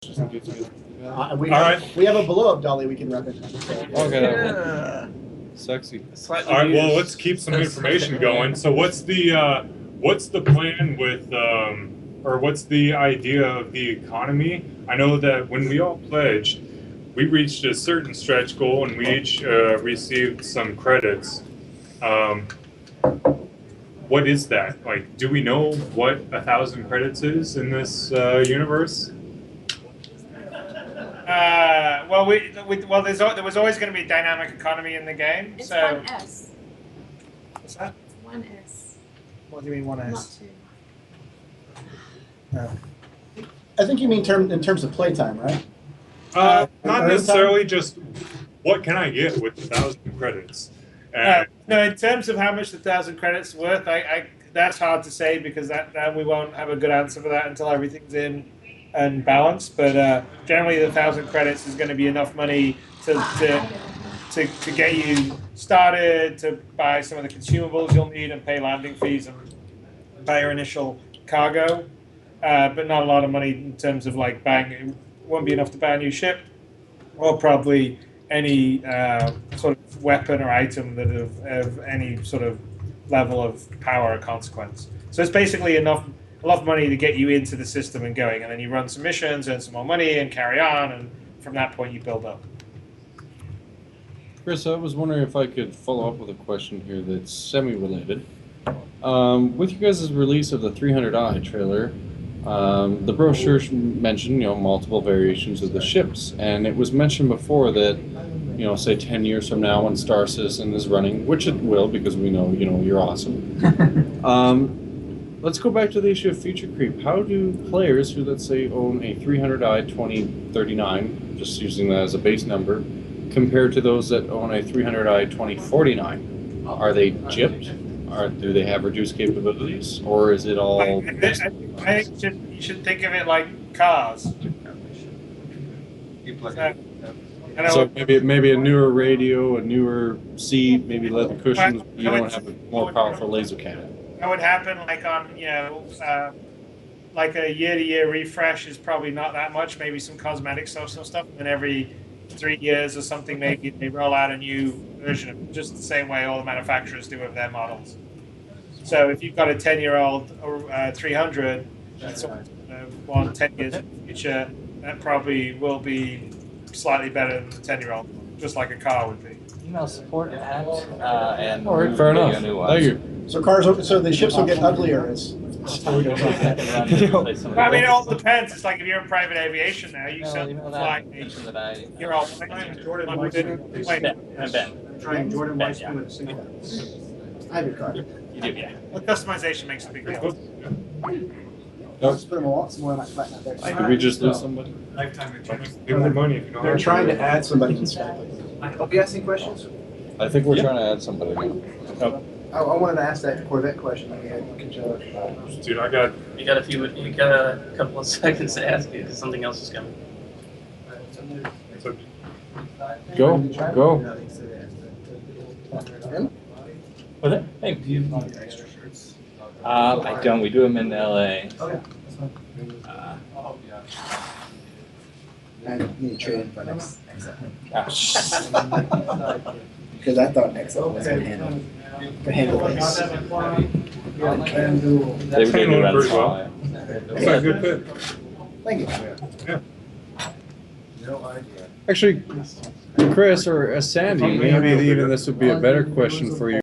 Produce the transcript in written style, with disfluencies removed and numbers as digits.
We All have, right. we have a blow-up dolly we can rep it. Okay. Yeah. Sexy. Slightly All right. Well, used. let's keep some information going. So, what's the plan with or what's the idea of the economy? I know that when we all pledged, we reached a certain stretch goal, and we each received some credits. What is that? Like, do we know what 1,000 credits is in this universe? Well, there was always going to be a dynamic economy in the game. It's So one S. what's that? It's one S, What do you mean one not S? two. I think you mean in terms of playtime, right? Not necessarily. Just what can I get with 1,000 credits? No, in terms of how much the 1,000 credits worth, I that's hard to say because that we won't have a good answer for that until everything's in and balanced. But generally, the 1,000 credits is going to be enough money to get you started, to buy some of the consumables you'll need, and pay landing fees and buy your initial cargo. But not a lot of money in terms of like buying. It won't be enough to buy a new ship, or probably any sort of weapon or item that of any sort of level of power or consequence. So it's basically enough money to get you into the system and going, and then you run some missions, earn some more money, and carry on. And from that point, you build up. Chris, I was wondering if I could follow up with a question here that's semi-related. With you guys' release of the 300i trailer, the brochure mentioned, multiple variations of the ships, and it was mentioned before that, say 10 years from now when Star Citizen is running, which it will because we know, you're awesome. Let's go back to the issue of future creep. How do players who, let's say, own a 300i 2039, just using that as a base number, compare to those that own a 300i 2049? Are they gypped? Do they have reduced capabilities, or is it all? I think you should think of it like cars. So maybe a newer radio, a newer seat, maybe leather cushions. You don't have a more powerful laser cannon. That would happen like on like a year-to-year refresh is probably not that much. Maybe some cosmetic social stuff, and every 3 years or something, maybe they roll out a new version of it, just the same way all the manufacturers do with their models. So if you've got a 10-year-old 300 that's on 10 years in the future, that probably will be slightly better than the 10-year-old, just like a car would be. Email support at and All right, fair enough. Thank you. So so the ships will get uglier as time goes on. Well, I mean, it all depends. It's like if you're in private aviation now, you sell fly. You're all Jordan Ben. Trying Jordan Ben, Weissman with a single. I have your card. You do, yeah. Well, customization makes a big difference. I'll just put them all somewhere on my flat now. Did we just lose somebody? Give more money if you don't They're have trying it. to add somebody in Skype. Are you asking questions? I think we're trying to add somebody now. I wanted to ask that Corvette question that we had in conjunction. Dude, I got. You got a couple of seconds to ask it because something else is coming. Go. What's that? Hey, do you extra shirts? I don't. We do them in LA. Okay. I need to trade in for next because I thought XL was going to handle this. They would do Pretty that well. It's a good fit. Thank you. Yeah. Actually, Chris or Sandy, maybe even this would be a better question for you.